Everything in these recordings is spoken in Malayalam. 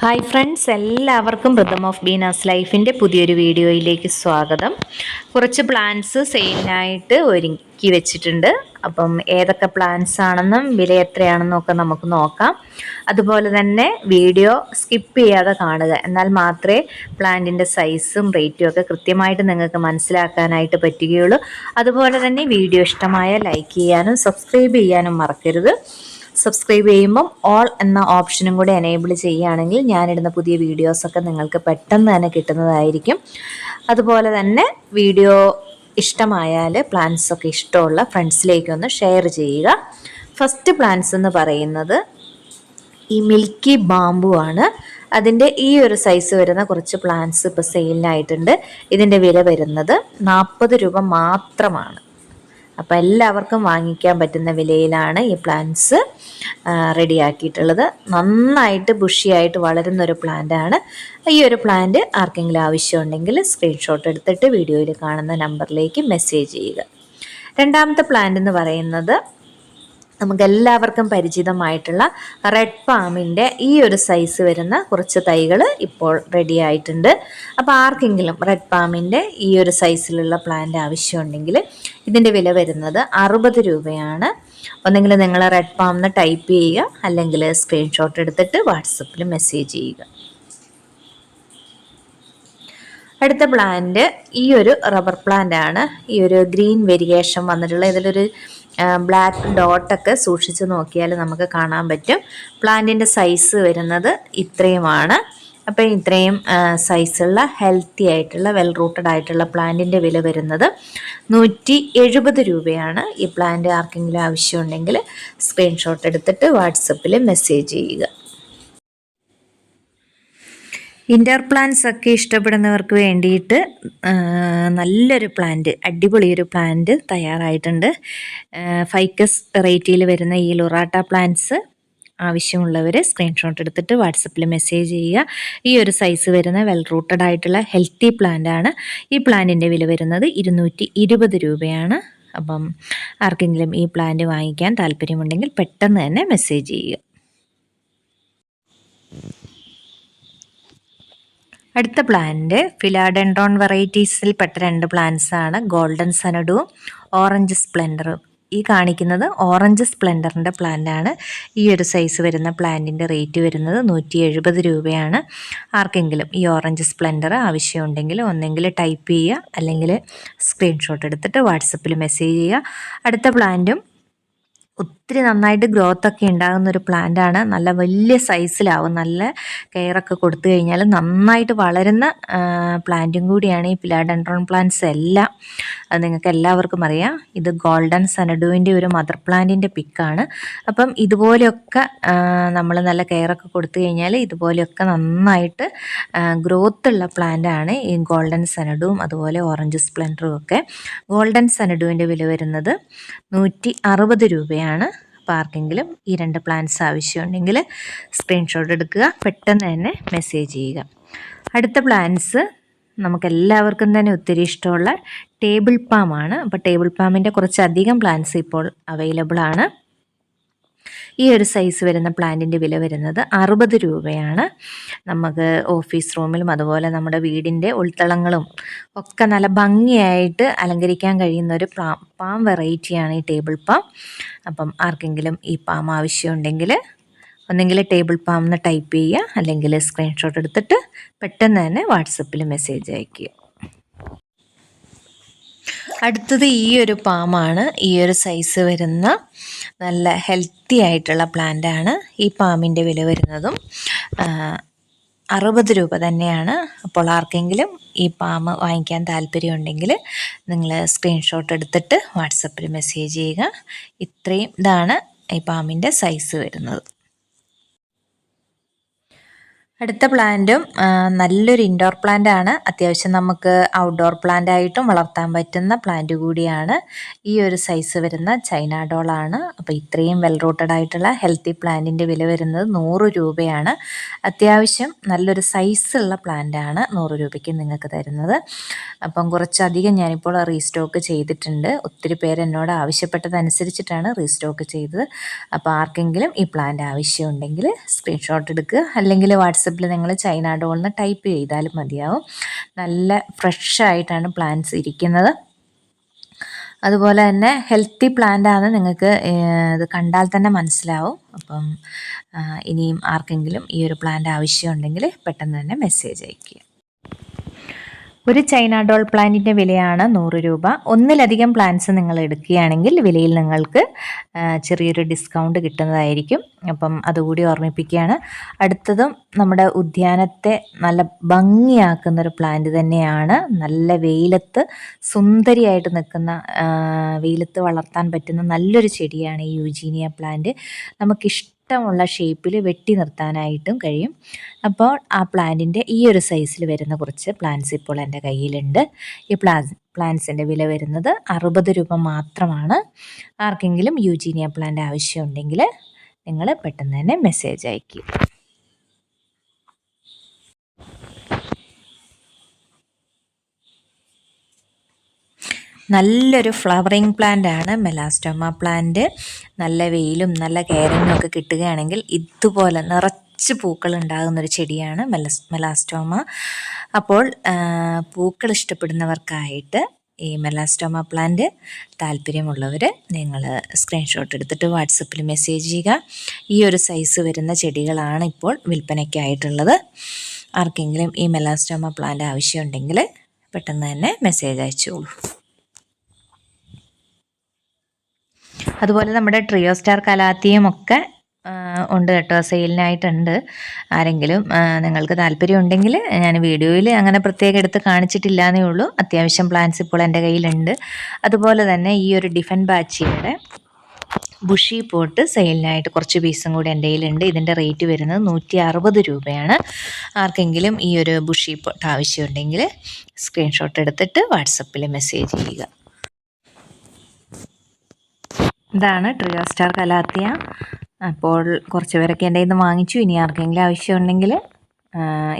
ഹായ് ഫ്രണ്ട്സ്, എല്ലാവർക്കും റിതം ഓഫ് ബീനാസ് ലൈഫിൻ്റെ പുതിയൊരു വീഡിയോയിലേക്ക് സ്വാഗതം. കുറച്ച് പ്ലാൻസ് സെയിലിനായിട്ട് ഒരുക്കി വെച്ചിട്ടുണ്ട്. അപ്പം ഏതൊക്കെ പ്ലാൻസ് ആണെന്നും വില എത്രയാണെന്നും ഒക്കെ നമുക്ക് നോക്കാം. അതുപോലെ തന്നെ വീഡിയോ സ്കിപ്പ് ചെയ്യാതെ കാണുക, എന്നാൽ മാത്രമേ പ്ലാന്റിൻ്റെ സൈസും റേറ്റും ഒക്കെ കൃത്യമായിട്ട് നിങ്ങൾക്ക് മനസ്സിലാക്കാനായിട്ട് പറ്റുകയുള്ളൂ. അതുപോലെ തന്നെ വീഡിയോ ഇഷ്ടമായ ലൈക്ക് ചെയ്യാനും സബ്സ്ക്രൈബ് ചെയ്യാനും മറക്കരുത്. സബ്സ്ക്രൈബ് ചെയ്യുമ്പം ഓൾ എന്ന ഓപ്ഷനും കൂടെ എനേബിൾ ചെയ്യുകയാണെങ്കിൽ ഞാനിടുന്ന പുതിയ വീഡിയോസൊക്കെ നിങ്ങൾക്ക് പെട്ടെന്ന് തന്നെ കിട്ടുന്നതായിരിക്കും. അതുപോലെ തന്നെ വീഡിയോ ഇഷ്ടമായാൽ പ്ലാൻസൊക്കെ ഇഷ്ടമുള്ള ഫ്രണ്ട്സിലേക്കൊന്ന് ഷെയർ ചെയ്യുക. ഫസ്റ്റ് പ്ലാൻസ് എന്ന് പറയുന്നത് ഈ മിൽക്കി ബാമ്പു ആണ്. അതിൻ്റെ ഈ ഒരു സൈസ് വരുന്ന കുറച്ച് പ്ലാൻസ് ഇപ്പോൾ സെയിലിനായിട്ടുണ്ട്. ഇതിൻ്റെ വില വരുന്നത് 40 രൂപ മാത്രമാണ്. അപ്പോൾ എല്ലാവർക്കും വാങ്ങിക്കാൻ പറ്റുന്ന വിലയിലാണ് ഈ പ്ലാന്റ്സ് റെഡിയാക്കിയിട്ടുള്ളത്. നന്നായിട്ട് ബുഷിയായിട്ട് വളരുന്നൊരു പ്ലാന്റാണ്. ഈ ഒരു പ്ലാന്റ് ആർക്കെങ്കിലും ആവശ്യമുണ്ടെങ്കിൽ സ്ക്രീൻഷോട്ട് എടുത്തിട്ട് വീഡിയോയിൽ കാണുന്ന നമ്പറിലേക്ക് മെസ്സേജ് ചെയ്യുക. രണ്ടാമത്തെ പ്ലാന്റ് എന്ന് പറയുന്നത് നമുക്കെല്ലാവർക്കും പരിചിതമായിട്ടുള്ള റെഡ് പാമിൻ്റെ ഈ ഒരു സൈസ് വരുന്ന കുറച്ച് തൈകൾ ഇപ്പോൾ റെഡി ആയിട്ടുണ്ട്. അപ്പോൾ ആർക്കെങ്കിലും റെഡ് പാമിൻ്റെ ഈ ഒരു സൈസിലുള്ള പ്ലാന്റ് ആവശ്യമുണ്ടെങ്കിൽ ഇതിൻ്റെ വില വരുന്നത് 60 രൂപയാണ്. ഒന്നെങ്കിൽ നിങ്ങൾ റെഡ് പാം എന്ന് ടൈപ്പ് ചെയ്യുക, അല്ലെങ്കിൽ സ്ക്രീൻഷോട്ട് എടുത്തിട്ട് വാട്സപ്പിൽ മെസ്സേജ് ചെയ്യുക. അടുത്ത പ്ലാന്റ് ഈ ഒരു റബ്ബർ പ്ലാന്റ് ആണ്. ഈ ഒരു ഗ്രീൻ വേരിയേഷൻ വന്നിട്ടുള്ള ഇതിലൊരു ബ്ലാക്ക് ഡോട്ടൊക്കെ സൂക്ഷിച്ച് നോക്കിയാൽ നമുക്ക് കാണാൻ പറ്റും. പ്ലാന്റിൻ്റെ സൈസ് വരുന്നത് ഇത്രയുമാണ്. അപ്പം ഇത്രയും സൈസുള്ള ഹെൽത്തി ആയിട്ടുള്ള വെൽ റൂട്ടഡ് ആയിട്ടുള്ള പ്ലാന്റിൻ്റെ വില വരുന്നത് 170 രൂപയാണ്. ഈ പ്ലാന്റ് ആർക്കെങ്കിലും ആവശ്യമുണ്ടെങ്കിൽ സ്ക്രീൻഷോട്ട് എടുത്തിട്ട് വാട്സപ്പിൽ മെസ്സേജ് ചെയ്യുക. ഇൻഡോർ പ്ലാന്റ്സ് ഒക്കെ ഇഷ്ടപ്പെടുന്നവർക്ക് വേണ്ടിയിട്ട് നല്ലൊരു പ്ലാന്റ്, അടിപൊളിയൊരു പ്ലാന്റ് തയ്യാറായിട്ടുണ്ട്. ഫൈക്കസ് വെറൈറ്റിയിൽ വരുന്ന ഈ ലൊറാട്ട പ്ലാന്റ്സ് ആവശ്യമുള്ളവർ സ്ക്രീൻഷോട്ട് എടുത്തിട്ട് വാട്സപ്പിൽ മെസ്സേജ് ചെയ്യുക. ഈ ഒരു സൈസ് വരുന്ന വെൽ റൂട്ടഡ് ആയിട്ടുള്ള ഹെൽത്തി പ്ലാന്റ് ആണ്. ഈ പ്ലാന്റിൻ്റെ വില വരുന്നത് 220 രൂപയാണ്. അപ്പം ആർക്കെങ്കിലും ഈ പ്ലാന്റ് വാങ്ങിക്കാൻ താല്പര്യമുണ്ടെങ്കിൽ പെട്ടെന്ന് തന്നെ മെസ്സേജ് ചെയ്യുക. അടുത്ത പ്ലാന്റ് ഫിലാഡെൻഡ്രോൺ വെറൈറ്റീസിൽപ്പെട്ട 2 പ്ലാന്റ്സ് ആണ്. ഗോൾഡൻ സനഡുവും ഓറഞ്ച് സ്പ്ലെൻഡറും. ഈ കാണിക്കുന്നത് ഓറഞ്ച് സ്പ്ലെൻഡറിൻ്റെ പ്ലാന്റ് ആണ്. ഈ ഒരു സൈസ് വരുന്ന പ്ലാന്റിൻ്റെ റേറ്റ് വരുന്നത് 170 രൂപയാണ്. ആർക്കെങ്കിലും ഈ ഓറഞ്ച് സ്പ്ലെൻഡർ ആവശ്യമുണ്ടെങ്കിൽ ഒന്നെങ്കിൽ ടൈപ്പ് ചെയ്യുക, അല്ലെങ്കിൽ സ്ക്രീൻഷോട്ട് എടുത്തിട്ട് വാട്സപ്പിൽ മെസ്സേജ് ചെയ്യുക. അടുത്ത പ്ലാന്റും ഒത്തിരി നന്നായിട്ട് ഗ്രോത്ത് ഒക്കെ ഉണ്ടാകുന്നൊരു പ്ലാന്റാണ്. നല്ല വലിയ സൈസിലാവും. നല്ല കെയറൊക്കെ കൊടുത്തു കഴിഞ്ഞാൽ നന്നായിട്ട് വളരുന്ന പ്ലാന്റും കൂടിയാണ് ഈ ഫിലാഡെൻഡ്രോൺ പ്ലാന്റ്സ് എല്ലാം. അത് നിങ്ങൾക്ക് എല്ലാവർക്കും അറിയാം. ഇത് ഗോൾഡൻ സനഡുവിൻ്റെ ഒരു മദർ പ്ലാന്റിൻ്റെ പിക്കാണ്. അപ്പം ഇതുപോലെയൊക്കെ നമ്മൾ നല്ല കെയറൊക്കെ കൊടുത്തു കഴിഞ്ഞാൽ ഇതുപോലെയൊക്കെ നന്നായിട്ട് ഗ്രോത്തുള്ള പ്ലാന്റാണ് ഈ ഗോൾഡൻ സനഡുവും അതുപോലെ ഓറഞ്ച് സ്പ്ലെൻഡറും ഒക്കെ. ഗോൾഡൻ സനഡുവിൻ്റെ വില വരുന്നത് 160 രൂപയാണ്. അപ്പോൾ ആർക്കെങ്കിലും ഈ 2 പ്ലാന്റ്സ് ആവശ്യമുണ്ടെങ്കിൽ സ്ക്രീൻഷോട്ട് എടുക്കുക, പെട്ടെന്ന് തന്നെ മെസ്സേജ് ചെയ്യുക. അടുത്ത പ്ലാന്റ്സ് നമുക്കെല്ലാവർക്കും തന്നെ ഒത്തിരി ഇഷ്ടമുള്ള ടേബിൾ പാമാണ്. അപ്പോൾ ടേബിൾ പാമിൻ്റെ കുറച്ചധികം പ്ലാന്റ്സ് ഇപ്പോൾ അവൈലബിൾ ആണ്. ഈ ഒരു സൈസ് വരുന്ന പ്ലാന്റിൻ്റെ വില വരുന്നത് 60 രൂപയാണ്. നമുക്ക് ഓഫീസ് റൂമിലും അതുപോലെ നമ്മുടെ വീടിൻ്റെ ഉൾത്തളങ്ങളും ഒക്കെ നല്ല ഭംഗിയായിട്ട് അലങ്കരിക്കാൻ കഴിയുന്ന ഒരു പാം വെറൈറ്റിയാണ് ഈ ടേബിൾ പാം. അപ്പം ആർക്കെങ്കിലും ഈ പാം ആവശ്യമുണ്ടെങ്കിൽ ഒന്നെങ്കിൽ ടേബിൾ പാം എന്ന് ടൈപ്പ് ചെയ്യുക, അല്ലെങ്കിൽ സ്ക്രീൻഷോട്ട് എടുത്തിട്ട് പെട്ടെന്ന് തന്നെ വാട്സപ്പിൽ മെസ്സേജ് അയയ്ക്കുക. അടുത്തത് ഈ ഒരു പാമാണ്. ഈ ഒരു സൈസ് വരുന്ന നല്ല ഹെൽത്തി ആയിട്ടുള്ള പ്ലാന്റാണ്. ഈ പാമിൻ്റെ വില വരുന്നതും 60 രൂപ തന്നെയാണ്. അപ്പോൾ ആർക്കെങ്കിലും ഈ പാം വാങ്ങിക്കാൻ താല്പര്യമുണ്ടെങ്കിൽ നിങ്ങൾ സ്ക്രീൻഷോട്ട് എടുത്തിട്ട് വാട്സപ്പിൽ മെസ്സേജ് ചെയ്യുക. ഇതാണ് ഈ പാമിൻ്റെ സൈസ് വരുന്നത്. അടുത്ത പ്ലാന്റും നല്ലൊരു ഇൻഡോർ പ്ലാന്റ് ആണ്. അത്യാവശ്യം നമുക്ക് ഔട്ട്ഡോർ പ്ലാന്റ് ആയിട്ടും വളർത്താൻ പറ്റുന്ന പ്ലാന്റ് കൂടിയാണ്. ഈ ഒരു സൈസ് വരുന്ന ചൈന ഡോളാണ്. അപ്പോൾ ഇത്രയും വെൽ റൂട്ടഡ് ആയിട്ടുള്ള ഹെൽത്തി പ്ലാന്റിൻ്റെ വില വരുന്നത് 100 രൂപയാണ്. അത്യാവശ്യം നല്ലൊരു സൈസുള്ള പ്ലാന്റ് ആണ് 100 രൂപയ്ക്ക് നിങ്ങൾക്ക് തരുന്നത്. അപ്പം കുറച്ചധികം ഞാനിപ്പോൾ റീസ്റ്റോക്ക് ചെയ്തിട്ടുണ്ട്. ഒത്തിരി പേര് എന്നോട് ആവശ്യപ്പെട്ടതനുസരിച്ചിട്ടാണ് റീസ്റ്റോക്ക് ചെയ്തത്. അപ്പോൾ ആർക്കെങ്കിലും ഈ പ്ലാന്റ് ആവശ്യമുണ്ടെങ്കിൽ സ്ക്രീൻഷോട്ട് എടുക്കുക, അല്ലെങ്കിൽ വാട്സപ്പ് വാട്സപ്പിൽ നിങ്ങൾ ചൈന ഡോൾ എന്ന് ടൈപ്പ് ചെയ്താലും മതിയാവും. നല്ല ഫ്രഷായിട്ടാണ് പ്ലാന്റ്സ് ഇരിക്കുന്നത്. അതുപോലെ തന്നെ ഹെൽത്തി പ്ലാന്റാണ്, നിങ്ങൾക്ക് ഇത് കണ്ടാൽ തന്നെ മനസ്സിലാവും. അപ്പം ഇനിയും ആർക്കെങ്കിലും ഈ ഒരു പ്ലാന്റ് ആവശ്യമുണ്ടെങ്കിൽ പെട്ടെന്ന് തന്നെ മെസ്സേജ് അയയ്ക്കുക. ഒരു ചൈന ഡോൾ പ്ലാന്റിൻ്റെ വിലയാണ് 100 രൂപ. ഒന്നിലധികം പ്ലാന്റ്സ് നിങ്ങൾ എടുക്കുകയാണെങ്കിൽ വിലയിൽ നിങ്ങൾക്ക് ചെറിയൊരു ഡിസ്കൗണ്ട് കിട്ടുന്നതായിരിക്കും. അപ്പം അതുകൂടി ഓർമ്മിപ്പിക്കുകയാണ്. അടുത്തതും നമ്മുടെ ഉദ്യാനത്തെ നല്ല ഭംഗിയാക്കുന്നൊരു പ്ലാന്റ് തന്നെയാണ്. നല്ല വെയിലത്ത് സുന്ദരിയായിട്ട് നിൽക്കുന്ന, വെയിലത്ത് വളർത്താൻ പറ്റുന്ന നല്ലൊരു ചെടിയാണ് ഈ യൂജീനിയ പ്ലാന്റ്. നമുക്കിഷ്ടമുള്ള ഷേപ്പിൽ വെട്ടി നിർത്താനായിട്ടും കഴിയും. അപ്പോൾ ആ പ്ലാന്റിൻ്റെ ഈ ഒരു സൈസിൽ വരുന്ന കുറച്ച് പ്ലാന്റ്സ് ഇപ്പോൾ എൻ്റെ കയ്യിലുണ്ട്. ഈ പ്ലാന്റ്സിൻ്റെ വില വരുന്നത് 60 രൂപ മാത്രമാണ്. ആർക്കെങ്കിലും യൂജീനിയ പ്ലാന്റ് ആവശ്യമുണ്ടെങ്കിൽ നിങ്ങൾ പെട്ടെന്ന് തന്നെ മെസ്സേജ് അയയ്ക്കുക. നല്ലൊരു ഫ്ലവറിങ് പ്ലാന്റ് ആണ് മെലാസ്റ്റോമ പ്ലാന്റ്. നല്ല വെയിലും നല്ല കെയറിങ്ങും ഒക്കെ കിട്ടുകയാണെങ്കിൽ ഇതുപോലെ നിറച്ച് പൂക്കൾ ഉണ്ടാകുന്നൊരു ചെടിയാണ് മെലാസ്റ്റോമ. അപ്പോൾ പൂക്കൾ ഇഷ്ടപ്പെടുന്നവർക്കായിട്ട് ഈ മെലാസ്റ്റോമ പ്ലാന്റ് താല്പര്യമുള്ളവർ നിങ്ങൾ സ്ക്രീൻഷോട്ട് എടുത്തിട്ട് വാട്സപ്പിൽ മെസ്സേജ് ചെയ്യുക. ഈ ഒരു സൈസ് വരുന്ന ചെടികളാണ് ഇപ്പോൾ വിൽപ്പനയ്ക്കായിട്ടുള്ളത്. ആർക്കെങ്കിലും ഈ മെലാസ്റ്റോമ പ്ലാന്റ് ആവശ്യമുണ്ടെങ്കിൽ പെട്ടെന്ന് തന്നെ മെസ്സേജ് അയച്ചോളൂ. അതുപോലെ നമ്മുടെ ട്രിയോ സ്റ്റാർ കലാത്തിയും ഒക്കെ ഉണ്ട് കേട്ടോ, സെയിലിനായിട്ടുണ്ട്. ആരെങ്കിലും നിങ്ങൾക്ക് താല്പര്യം ഉണ്ടെങ്കിൽ, ഞാൻ വീഡിയോയിൽ അങ്ങനെ പ്രത്യേകം എടുത്ത് കാണിച്ചിട്ടില്ല എന്നേ ഉള്ളൂ. അത്യാവശ്യം പ്ലാന്റ്സ് ഇപ്പോൾ എൻ്റെ കയ്യിലുണ്ട്. അതുപോലെ തന്നെ ഈ ഒരു ഡിഫൻ ബാച്ചിയുടെ ബുഷി പോട്ട് സെയിലിനായിട്ട് കുറച്ച് പീസും കൂടി എൻ്റെ കയ്യിലുണ്ട്. ഇതിൻ്റെ റേറ്റ് വരുന്നത് 160 രൂപയാണ്. ആർക്കെങ്കിലും ഈ ഒരു ബുഷി പോട്ട് ആവശ്യമുണ്ടെങ്കിൽ സ്ക്രീൻഷോട്ട് എടുത്തിട്ട് വാട്സപ്പിൽ മെസ്സേജ് ചെയ്യുക. ഇതാണ് ട്രിയോ സ്റ്റാർ കലാത്തിയ. അപ്പോൾ കുറച്ച് പേരൊക്കെ എൻ്റെ കയ്യിൽ നിന്ന് വാങ്ങിച്ചു. ഇനി ആർക്കെങ്കിലും ആവശ്യമുണ്ടെങ്കിൽ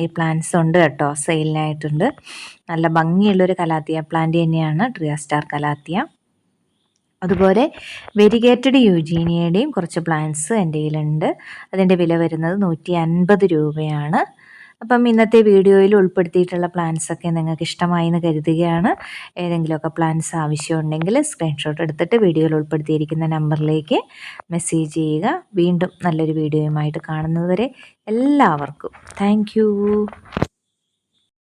ഈ പ്ലാന്റ്സ് ഉണ്ട് കേട്ടോ, സെയിലിനായിട്ടുണ്ട്. നല്ല ഭംഗിയുള്ളൊരു കലാത്തിയ പ്ലാന്റ് തന്നെയാണ് ട്രിയോ സ്റ്റാർ കലാത്തിയ. അതുപോലെ വെരിഗേറ്റഡ് യൂജീനിയയുടെയും കുറച്ച് പ്ലാന്റ്സ് എൻ്റെ കയ്യിലുണ്ട്. അതിൻ്റെ വില വരുന്നത് 150 രൂപയാണ്. അപ്പം ഇന്നത്തെ വീഡിയോയിൽ ഉൾപ്പെടുത്തിയിട്ടുള്ള പ്ലാന്റ്സൊക്കെ നിങ്ങൾക്ക് ഇഷ്ടമായി എന്ന് കരുതുകയാണ്. ഏതെങ്കിലുമൊക്കെ പ്ലാന്റ്സ് ആവശ്യമുണ്ടെങ്കിൽ സ്ക്രീൻഷോട്ട് എടുത്തിട്ട് വീഡിയോയിൽ ഉൾപ്പെടുത്തിയിരിക്കുന്ന നമ്പറിലേക്ക് മെസ്സേജ് ചെയ്യുക. വീണ്ടും നല്ലൊരു വീഡിയോയുമായിട്ട് കാണുന്നതുവരെ എല്ലാവർക്കും താങ്ക്